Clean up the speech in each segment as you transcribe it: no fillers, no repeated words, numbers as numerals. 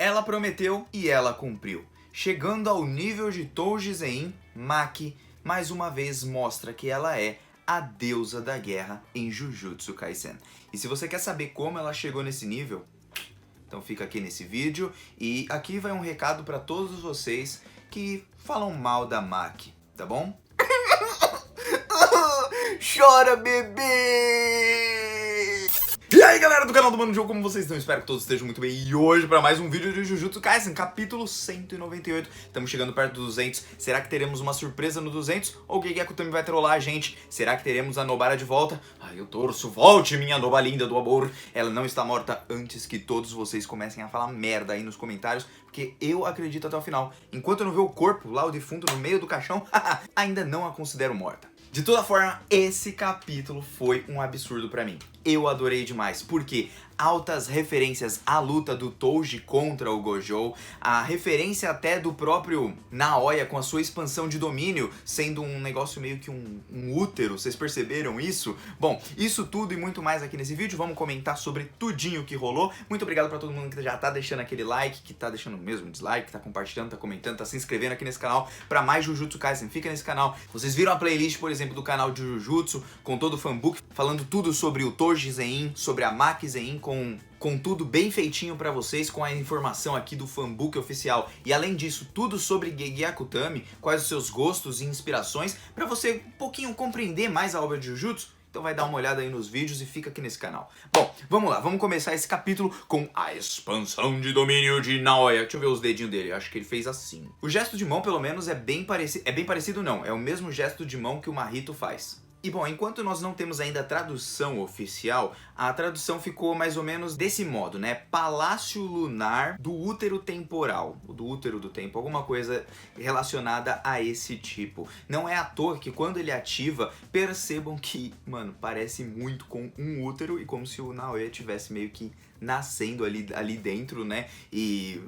Ela prometeu e ela cumpriu. Chegando ao nível de Touji Zein, Maki mais uma vez mostra que ela é a deusa da guerra em Jujutsu Kaisen. E se você quer saber como ela chegou nesse nível, então fica aqui nesse vídeo. E aqui vai um recado para todos vocês que falam mal da Maki, tá bom? Chora, bebê! E aí, galera do canal do Mano Jogo, como vocês estão? Espero que todos estejam muito bem. E hoje para mais um vídeo de Jujutsu Kaisen, capítulo 198. Estamos chegando perto do 200. Será que teremos uma surpresa no 200? Ou o Gege Akutami vai trollar a gente? Será que teremos a Nobara de volta? Ai, eu torço. Volte, minha Noba linda do amor. Ela não está morta antes que todos vocês comecem a falar merda aí nos comentários, porque eu acredito até o final. Enquanto eu não ver o corpo lá, o defunto, no meio do caixão, ainda não a considero morta. De toda forma, esse capítulo foi um absurdo pra mim. Eu adorei demais, porque altas referências à luta do Touji contra o Gojo, a referência até do próprio Naoya com a sua expansão de domínio, sendo um negócio meio que um útero, vocês perceberam isso? Bom, isso tudo e muito mais aqui nesse vídeo, vamos comentar sobre tudinho que rolou. Muito obrigado pra todo mundo que já tá deixando aquele like, que tá deixando mesmo dislike, que tá compartilhando, tá comentando, tá se inscrevendo aqui nesse canal pra mais Jujutsu Kaisen. Fica nesse canal. Vocês viram a playlist, por exemplo, do canal de Jujutsu, com todo o fanbook, falando tudo sobre o Touji Zein, sobre a Maki Zein, com tudo bem feitinho pra vocês, com a informação aqui do fanbook oficial. E além disso, tudo sobre Gege Akutami, quais os seus gostos e inspirações, pra você um pouquinho compreender mais a obra de Jujutsu. Então vai dar uma olhada aí nos vídeos e fica aqui nesse canal. Bom, vamos lá, vamos começar esse capítulo com a expansão de domínio de Naoya. Deixa eu ver os dedinhos dele, acho que ele fez assim. O gesto de mão, pelo menos, é bem parecido não, é o mesmo gesto de mão que o Mahito faz. E bom, enquanto nós não temos ainda a tradução oficial, a tradução ficou mais ou menos desse modo, né? Palácio Lunar do Útero Temporal, do Útero do Tempo, alguma coisa relacionada a esse tipo. Não é à toa que quando ele ativa, percebam que, mano, parece muito com um útero e como se o Naoya tivesse meio que nascendo ali dentro, né? E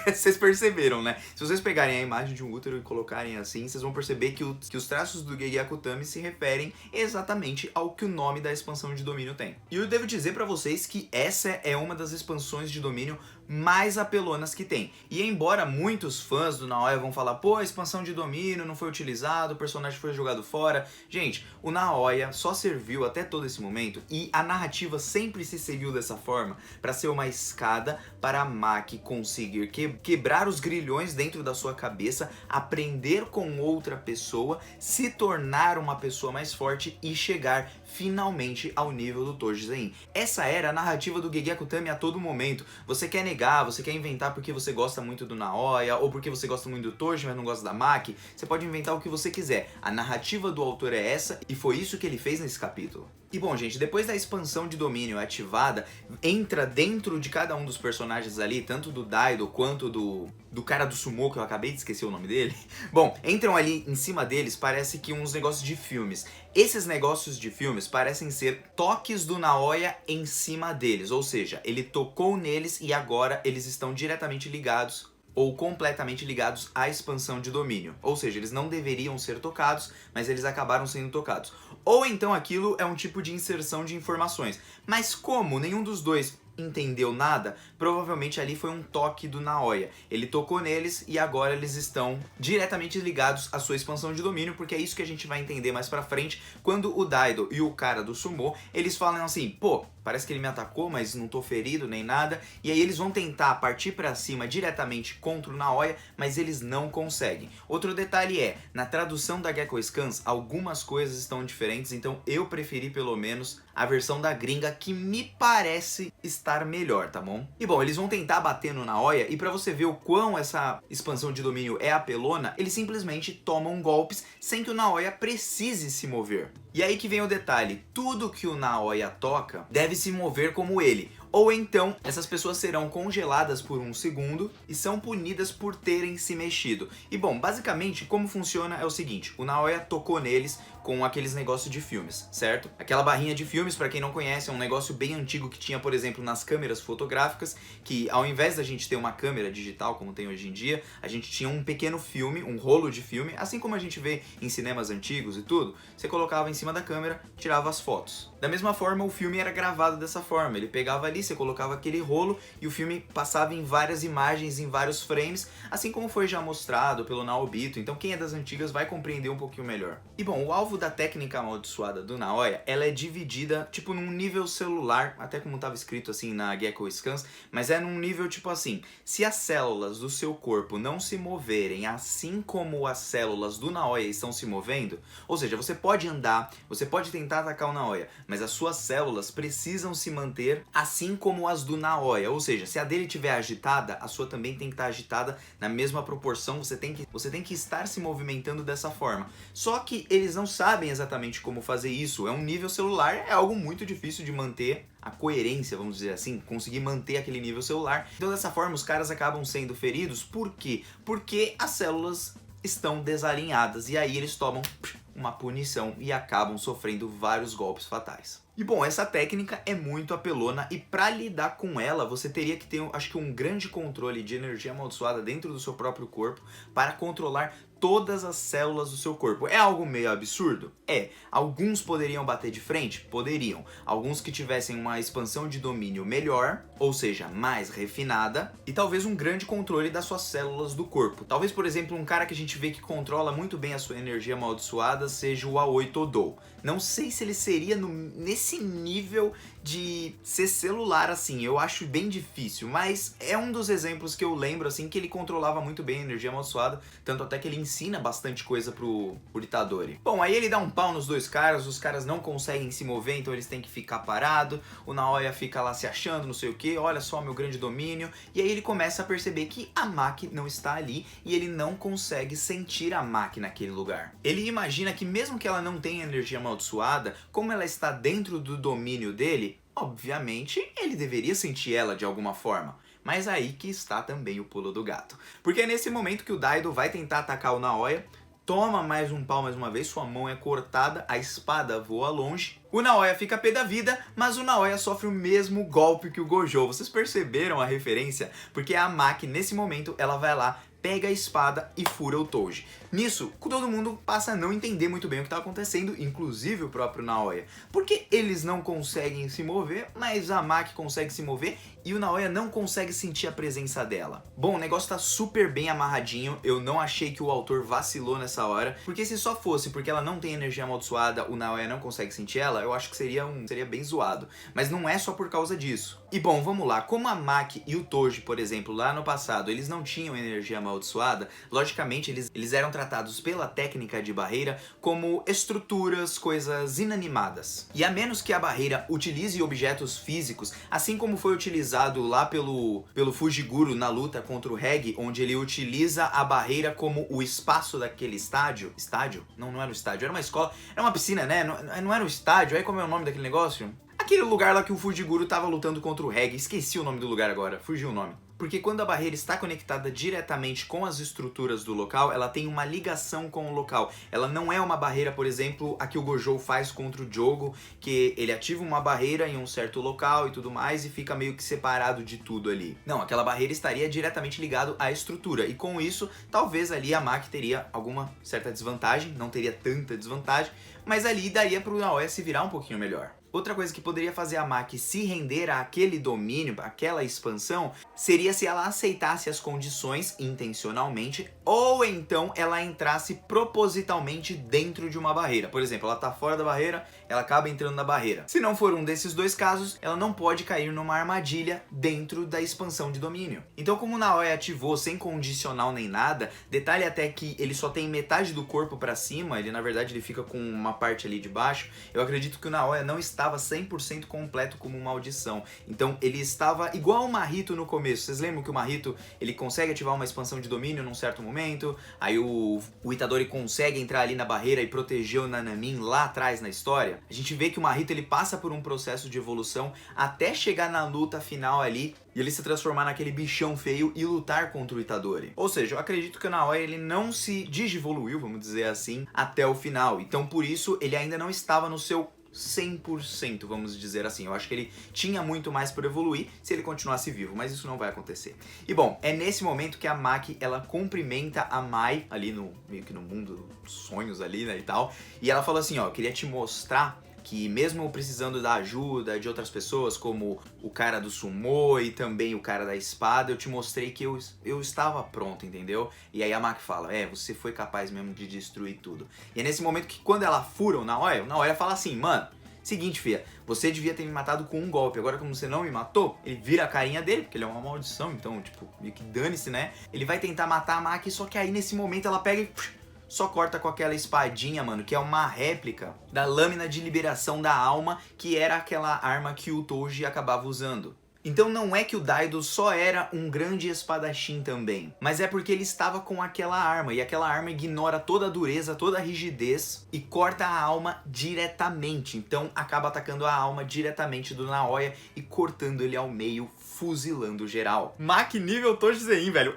vocês perceberam, né? Se vocês pegarem a imagem de um útero e colocarem assim, vocês vão perceber que os traços do Gege Akutami se referem exatamente ao que o nome da expansão de domínio tem. E eu devo dizer pra vocês que essa é uma das expansões de domínio mais apelonas que tem. E embora muitos fãs do Naoya vão falar, pô, a expansão de domínio não foi utilizado, o personagem foi jogado fora. Gente, o Naoya só serviu até todo esse momento, e a narrativa sempre se seguiu dessa forma, para ser uma escada para a Maki conseguir quebrar os grilhões dentro da sua cabeça, aprender com outra pessoa, se tornar uma pessoa mais forte e chegar finalmente ao nível do Touji Zein. Essa era a narrativa do Gege Akutami a todo momento. Você quer negar, você quer inventar porque você gosta muito do Naoya, ou porque você gosta muito do Touji, mas não gosta da Maki, você pode inventar o que você quiser. A narrativa do autor é essa, e foi isso que ele fez nesse capítulo. E bom, gente, depois da expansão de domínio ativada, entra dentro de cada um dos personagens ali, tanto do Daido quanto do cara do Sumo, que eu acabei de esquecer o nome dele. Bom, entram ali em cima deles, parece que uns negócios de filmes. Esses negócios de filmes parecem ser toques do Naoya em cima deles, ou seja, ele tocou neles e agora eles estão diretamente ligados ou completamente ligados à expansão de domínio. Ou seja, eles não deveriam ser tocados, mas eles acabaram sendo tocados. Ou então aquilo é um tipo de inserção de informações. Mas como nenhum dos dois entendeu nada, provavelmente ali foi um toque do Naoya. Ele tocou neles e agora eles estão diretamente ligados à sua expansão de domínio, porque é isso que a gente vai entender mais pra frente, quando o Daido e o cara do Sumo, eles falam assim, pô, parece que ele me atacou, mas não tô ferido nem nada, e aí eles vão tentar partir pra cima diretamente contra o Naoya, mas eles não conseguem. Outro detalhe é, na tradução da Gekko Scans, algumas coisas estão diferentes, então eu preferi pelo menos a versão da gringa, que me parece estar melhor, tá bom? E bom, eles vão tentar bater no Naoya, e pra você ver o quão essa expansão de domínio é apelona, eles simplesmente tomam golpes sem que o Naoya precise se mover. E aí que vem o detalhe, tudo que o Naoya toca deve se mover como ele. Ou então, essas pessoas serão congeladas por um segundo e são punidas por terem se mexido. E bom, basicamente, como funciona é o seguinte, o Naoya tocou neles com aqueles negócios de filmes, certo? Aquela barrinha de filmes, pra quem não conhece, é um negócio bem antigo que tinha, por exemplo, nas câmeras fotográficas, que ao invés da gente ter uma câmera digital, como tem hoje em dia, a gente tinha um pequeno filme, um rolo de filme, assim como a gente vê em cinemas antigos e tudo, você colocava em cima da câmera, tirava as fotos. Da mesma forma, o filme era gravado dessa forma, ele pegava ali ali, você colocava aquele rolo e o filme passava em várias imagens, em vários frames, assim como foi já mostrado pelo Naobito. Então quem é das antigas vai compreender um pouquinho melhor. E bom, o alvo da técnica amaldiçoada do Naoya, ela é dividida tipo num nível celular, até como estava escrito assim na Gekko Scans, mas é num nível tipo assim, se as células do seu corpo não se moverem assim como as células do Naoya estão se movendo, ou seja, você pode andar, você pode tentar atacar o Naoya, mas as suas células precisam se manter assim como as do Naoya, ou seja, se a dele estiver agitada, a sua também tem que estar agitada na mesma proporção, você tem que estar se movimentando dessa forma. Só que eles não sabem exatamente como fazer isso, é um nível celular, é algo muito difícil de manter a coerência, vamos dizer assim, conseguir manter aquele nível celular. Então dessa forma os caras acabam sendo feridos, por quê? Porque as células estão desalinhadas e aí eles tomam uma punição e acabam sofrendo vários golpes fatais. E bom, essa técnica é muito apelona e para lidar com ela você teria que ter, acho que um grande controle de energia amaldiçoada dentro do seu próprio corpo para controlar todas as células do seu corpo. É algo meio absurdo? É. Alguns poderiam bater de frente? Poderiam. Alguns que tivessem uma expansão de domínio melhor, ou seja, mais refinada, e talvez um grande controle das suas células do corpo. Talvez, por exemplo, um cara que a gente vê que controla muito bem a sua energia amaldiçoada seja o Aoi Todou. Não sei se ele seria nesse nível de ser celular assim, eu acho bem difícil, mas é um dos exemplos que eu lembro assim que ele controlava muito bem a energia amaldiçoada, tanto até que ele ensina bastante coisa pro Itadori. Bom, aí ele dá um pau nos dois caras, os caras não conseguem se mover, então eles têm que ficar parado, o Naoya fica lá se achando, não sei o que, olha só meu grande domínio, e aí ele começa a perceber que a Maki não está ali e ele não consegue sentir a Maki naquele lugar. Ele imagina que mesmo que ela não tenha energia amaldiçoada, como ela está dentro do domínio dele, obviamente ele deveria sentir ela de alguma forma. Mas aí que está também o pulo do gato. Porque é nesse momento que o Daido vai tentar atacar o Naoya, toma mais um pau mais uma vez, sua mão é cortada, a espada voa longe. O Naoya fica pé da vida, mas o Naoya sofre o mesmo golpe que o Gojo. Vocês perceberam a referência? Porque a Maki, nesse momento, ela vai lá, pega a espada e fura o Touji. Nisso, todo mundo passa a não entender muito bem o que está acontecendo, inclusive o próprio Naoya. Porque eles não conseguem se mover, mas a Maki consegue se mover e o Naoya não consegue sentir a presença dela. Bom, o negócio tá super bem amarradinho, eu não achei que o autor vacilou nessa hora, porque se só fosse porque ela não tem energia amaldiçoada, o Naoya não consegue sentir ela, eu acho que seria bem zoado. Mas não é só por causa disso. E bom, vamos lá, como a Maki e o Touji, por exemplo, lá no passado, eles não tinham energia amaldiçoada, logicamente eles eram tratados pela técnica de barreira como estruturas, coisas inanimadas. E a menos que a barreira utilize objetos físicos, assim como foi utilizado lá pelo Fujiguro na luta contra o Reg, onde ele utiliza a barreira como o espaço daquele estádio. Estádio? Não era um estádio, era uma escola, era uma piscina, né? Não era um estádio, aí como é o nome daquele negócio? Aquele lugar lá que o Fujiguro tava lutando contra o Reg, esqueci o nome do lugar agora, fugiu o nome. Porque quando a barreira está conectada diretamente com as estruturas do local, ela tem uma ligação com o local. Ela não é uma barreira, por exemplo, a que o Gojo faz contra o Jogo, que ele ativa uma barreira em um certo local e tudo mais e fica meio que separado de tudo ali. Não, aquela barreira estaria diretamente ligado à estrutura e com isso, talvez ali a Maki teria alguma certa desvantagem, não teria tanta desvantagem, mas ali daria pro Naoya se virar um pouquinho melhor. Outra coisa que poderia fazer a Maki se render àquele domínio, àquela expansão, seria se ela aceitasse as condições intencionalmente ou então ela entrasse propositalmente dentro de uma barreira. Por exemplo, ela tá fora da barreira, ela acaba entrando na barreira. Se não for um desses dois casos, ela não pode cair numa armadilha dentro da expansão de domínio. Então, como o Naoya ativou sem condicional nem nada, detalhe até que ele só tem metade do corpo pra cima, ele na verdade ele fica com uma parte ali de baixo, eu acredito que o Naoya não estava 100% completo como uma audição. Então ele estava igual o Mahito no começo. Vocês lembram que o Mahito ele consegue ativar uma expansão de domínio num certo momento, aí o Itadori consegue entrar ali na barreira e proteger o Nanamin lá atrás na história? A gente vê que o Mahito ele passa por um processo de evolução até chegar na luta final ali e ele se transformar naquele bichão feio e lutar contra o Itadori. Ou seja, eu acredito que o Naoya ele não se digivoluiu, vamos dizer assim, até o final. Então por isso ele ainda não estava no seu 100%, vamos dizer assim. Eu acho que ele tinha muito mais por evoluir se ele continuasse vivo, mas isso não vai acontecer. E bom, é nesse momento que a Maki, ela cumprimenta a Mai, ali meio que no mundo dos sonhos ali, né, e tal, e ela fala assim, ó, eu queria te mostrar que mesmo precisando da ajuda de outras pessoas, como o cara do sumô e também o cara da espada, eu te mostrei que eu estava pronto, entendeu? E aí a Maki fala, você foi capaz mesmo de destruir tudo. E é nesse momento que quando ela fura o Naoya fala assim, mano, seguinte, filha, você devia ter me matado com um golpe, agora como você não me matou, ele vira a carinha dele, porque ele é uma maldição, então, tipo, meio que dane-se, né? Ele vai tentar matar a Maki, só que aí nesse momento ela pega e só corta com aquela espadinha, mano, que é uma réplica da lâmina de liberação da alma, que era aquela arma que o Toji acabava usando. Então não é que o Daido só era um grande espadachim também, mas é porque ele estava com aquela arma, e aquela arma ignora toda a dureza, toda a rigidez e corta a alma diretamente. Então acaba atacando a alma diretamente do Naoya e cortando ele ao meio, fuzilando geral. Maki nível Toji Zein, velho.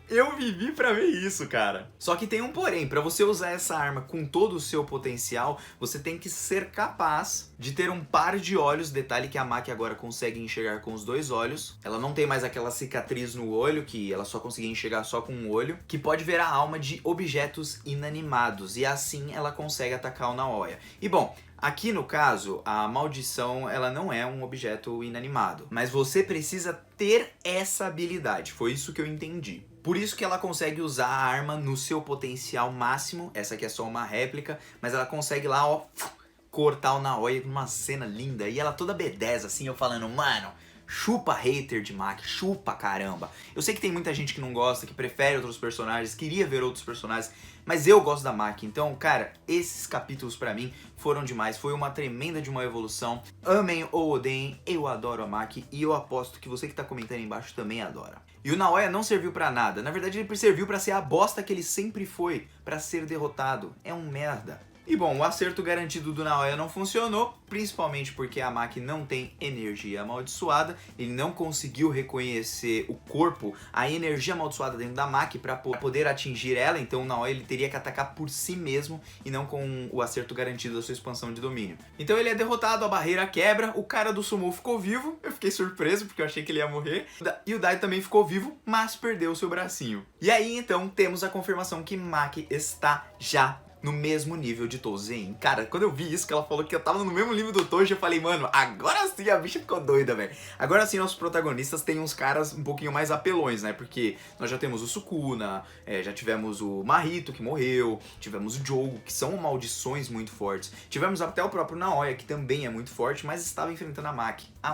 Eu vivi pra ver isso, cara. Só que tem um porém, pra você usar essa arma com todo o seu potencial, você tem que ser capaz de ter um par de olhos, detalhe que a Maki agora consegue enxergar com os 2 olhos. Ela não tem mais aquela cicatriz no olho, que ela só conseguia enxergar só com um olho, que pode ver a alma de objetos inanimados, e assim ela consegue atacar o Naoya. E bom, aqui no caso, a maldição ela não é um objeto inanimado, mas você precisa ter essa habilidade, foi isso que eu entendi. Por isso que ela consegue usar a arma no seu potencial máximo, essa aqui é só uma réplica, mas ela consegue lá, ó, cortar o Naoya numa cena linda, e ela toda B10 assim, eu falando, mano, chupa hater de Maki, chupa caramba. Eu sei que tem muita gente que não gosta, que prefere outros personagens, queria ver outros personagens, mas eu gosto da Maki. Então, cara, esses capítulos pra mim foram demais, foi uma tremenda de uma evolução. Amem ou odeiem, eu adoro a Maki e eu aposto que você que tá comentando aí embaixo também adora. E o Naoya não serviu pra nada, na verdade ele serviu pra ser a bosta que ele sempre foi, pra ser derrotado. É um merda. E bom, o acerto garantido do Naoya não funcionou, principalmente porque a Maki não tem energia amaldiçoada, ele não conseguiu reconhecer o corpo, a energia amaldiçoada dentro da Maki para poder atingir ela, então o Naoya ele teria que atacar por si mesmo e não com o acerto garantido da sua expansão de domínio. Então ele é derrotado, a barreira quebra, o cara do sumo ficou vivo, eu fiquei surpreso porque eu achei que ele ia morrer, e o Dai também ficou vivo, mas perdeu o seu bracinho. E aí então temos a confirmação que Maki está já no mesmo nível de Toji Zein. Cara, quando eu vi isso, que ela falou que eu tava no mesmo nível do Toji, eu falei, mano, agora sim a bicha ficou doida, velho. Agora sim nossos protagonistas têm uns caras um pouquinho mais apelões, né? Porque nós já temos o Sukuna, já tivemos o Mahito, que morreu, tivemos o Jogo, que são maldições muito fortes. Tivemos até o próprio Naoya, que também é muito forte, mas estava enfrentando a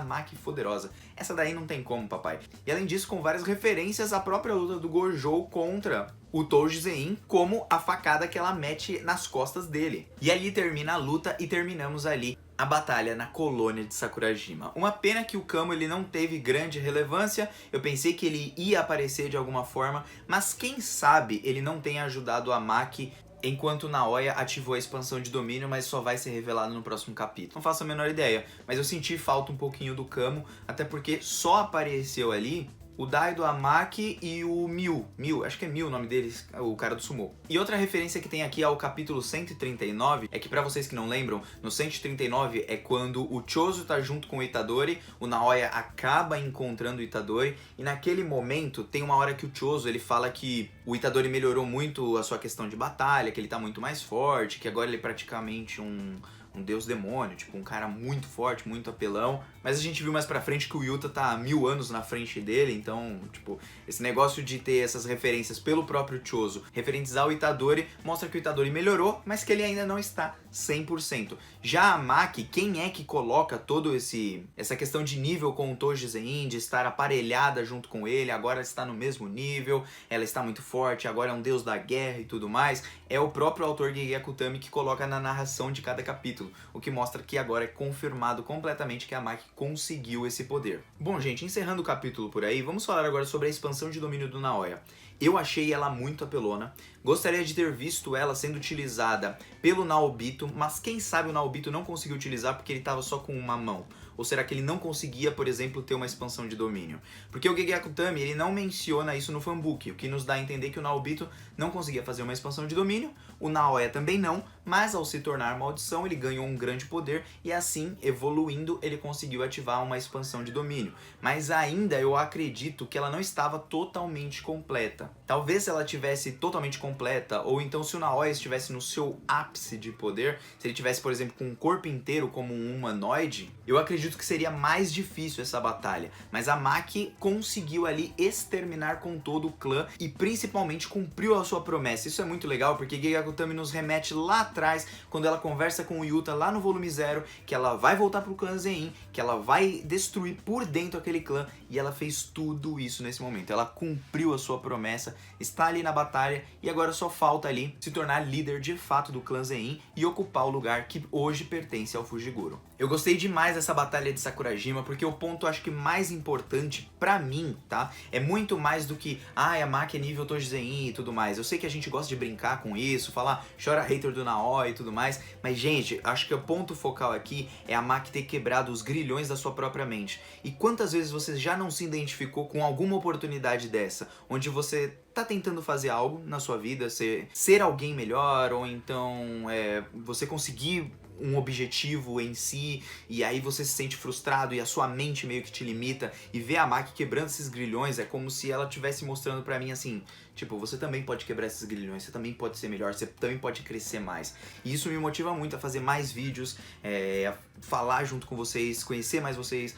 Maki poderosa. Essa daí não tem como, papai. E além disso, com várias referências à própria luta do Gojo contra o Toji Zein, como a facada que ela mete nas costas dele. E ali termina a luta e terminamos ali a batalha na colônia de Sakurajima. Uma pena que o Kamo ele não teve grande relevância, eu pensei que ele ia aparecer de alguma forma, mas quem sabe ele não tenha ajudado a Maki enquanto Naoya ativou a expansão de domínio, mas só vai ser revelado no próximo capítulo. Não faço a menor ideia, mas eu senti falta um pouquinho do Kamo, até porque só apareceu ali o Daido, a Maki e o Miu, acho que é Miu o nome deles, o cara do sumô. E outra referência que tem aqui ao capítulo 139, é que pra vocês que não lembram, no 139 é quando o Chozo tá junto com o Itadori, o Naoya acaba encontrando o Itadori, e naquele momento tem uma hora que o Chozo ele fala que o Itadori melhorou muito a sua questão de batalha, que ele tá muito mais forte, que agora ele é praticamente um deus demônio, tipo um cara muito forte, muito apelão, mas a gente viu mais pra frente que o Yuta tá 1000 anos na frente dele, então, tipo, esse negócio de ter essas referências pelo próprio Chozo, referentes ao Itadori, mostra que o Itadori melhorou, mas que ele ainda não está 100%. Já a Maki, quem é que coloca todo essa questão de nível com o Toji Zein, de estar aparelhada junto com ele, agora está no mesmo nível, ela está muito forte, agora é um deus da guerra e tudo mais, é o próprio autor Gege Akutami que coloca na narração de cada capítulo, o que mostra que agora é confirmado completamente que a Maki conseguiu esse poder. Bom, gente, encerrando o capítulo por aí, vamos falar agora sobre a expansão de domínio do Naoya. Eu achei ela muito apelona, gostaria de ter visto ela sendo utilizada pelo Naobito, mas quem sabe o Naobito não conseguiu utilizar porque ele estava só com uma mão. Ou será que ele não conseguia, por exemplo, ter uma expansão de domínio? Porque o Gege Akutami, ele não menciona isso no fanbook, o que nos dá a entender que o Naobito não conseguia fazer uma expansão de domínio, o Naoya também não, mas ao se tornar maldição ele ganhou um grande poder e assim, evoluindo, ele conseguiu ativar uma expansão de domínio. Mas ainda eu acredito que ela não estava totalmente completa. Talvez se ela tivesse totalmente completa, ou então se o Naoya estivesse no seu ápice de poder, se ele tivesse, por exemplo, com um corpo inteiro como um humanoide, eu acredito que seria mais difícil essa batalha. Mas a Maki conseguiu ali exterminar com todo o clã e principalmente cumpriu a sua promessa. Isso é muito legal porque Gege Akutami nos remete lá atrás, quando ela conversa com o Yuta lá no volume 0, que ela vai voltar pro clã Zein, que ela vai destruir por dentro aquele clã, e ela fez tudo isso nesse momento. Ela cumpriu a sua promessa, está ali na batalha e agora só falta ali se tornar líder de fato do clã Zein e ocupar o lugar que hoje pertence ao Fujiguro. Eu gostei demais dessa batalha de Sakurajima porque o ponto acho que mais importante pra mim, tá? É muito mais do que a Maki é nível Toji Zein e tudo mais. Eu sei que a gente gosta de brincar com isso, falar chora hater do Naoya e tudo mais, mas gente, acho que o ponto focal aqui é a Maki ter quebrado os grilhões da sua própria mente. E quantas vezes você já não se identificou com alguma oportunidade dessa, onde você tá tentando fazer algo na sua vida, ser alguém melhor, ou então você conseguir um objetivo em si, e aí você se sente frustrado e a sua mente meio que te limita, e ver a Maki quebrando esses grilhões é como se ela estivesse mostrando pra mim assim, tipo, você também pode quebrar esses grilhões, você também pode ser melhor, você também pode crescer mais. E isso me motiva muito a fazer mais vídeos, a falar junto com vocês, conhecer mais vocês,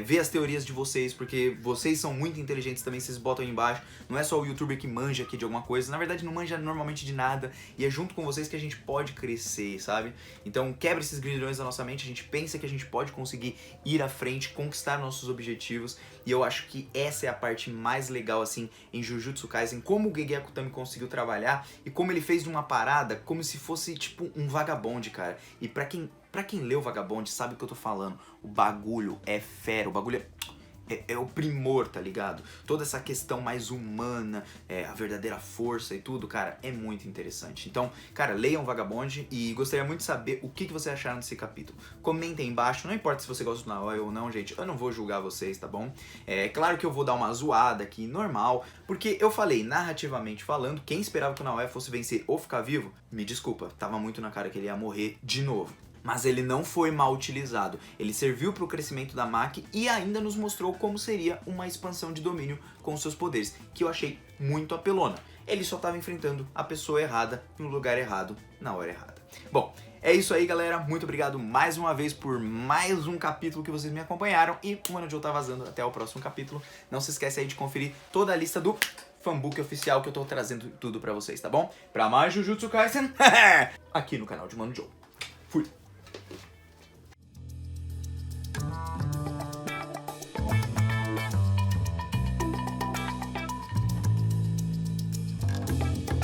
ver as teorias de vocês, porque vocês são muito inteligentes também, vocês botam aí embaixo, não é só o youtuber que manja aqui de alguma coisa, na verdade não manja normalmente de nada, e é junto com vocês que a gente pode crescer, sabe? Então quebra esses grilhões da nossa mente, a gente pensa que a gente pode conseguir ir à frente, conquistar nossos objetivos, e eu acho que essa é a parte mais legal assim em Jujutsu Kaisen, como o Gege Akutami conseguiu trabalhar e como ele fez de uma parada como se fosse tipo um vagabonde, cara. E pra quem lê o Vagabond sabe o que eu tô falando, o bagulho é fera, o bagulho é o primor, tá ligado? Toda essa questão mais humana, a verdadeira força e tudo, cara, é muito interessante. Então, cara, leiam Vagabond e gostaria muito de saber o que vocês acharam desse capítulo. Comentem aí embaixo, não importa se você gosta do Naoya ou não, gente, eu não vou julgar vocês, tá bom? É claro que eu vou dar uma zoada aqui, normal, porque eu falei, narrativamente falando, quem esperava que o Naoya fosse vencer ou ficar vivo, me desculpa, tava muito na cara que ele ia morrer de novo. Mas ele não foi mal utilizado, ele serviu para o crescimento da Maki e ainda nos mostrou como seria uma expansão de domínio com seus poderes, que eu achei muito apelona. Ele só estava enfrentando a pessoa errada, no lugar errado, na hora errada. Bom, é isso aí, galera, muito obrigado mais uma vez por mais um capítulo que vocês me acompanharam e o Mano Joe tá vazando até o próximo capítulo. Não se esquece aí de conferir toda a lista do fanbook oficial que eu tô trazendo tudo pra vocês, tá bom? Pra mais Jujutsu Kaisen, aqui no canal de Mano Joe. Fui!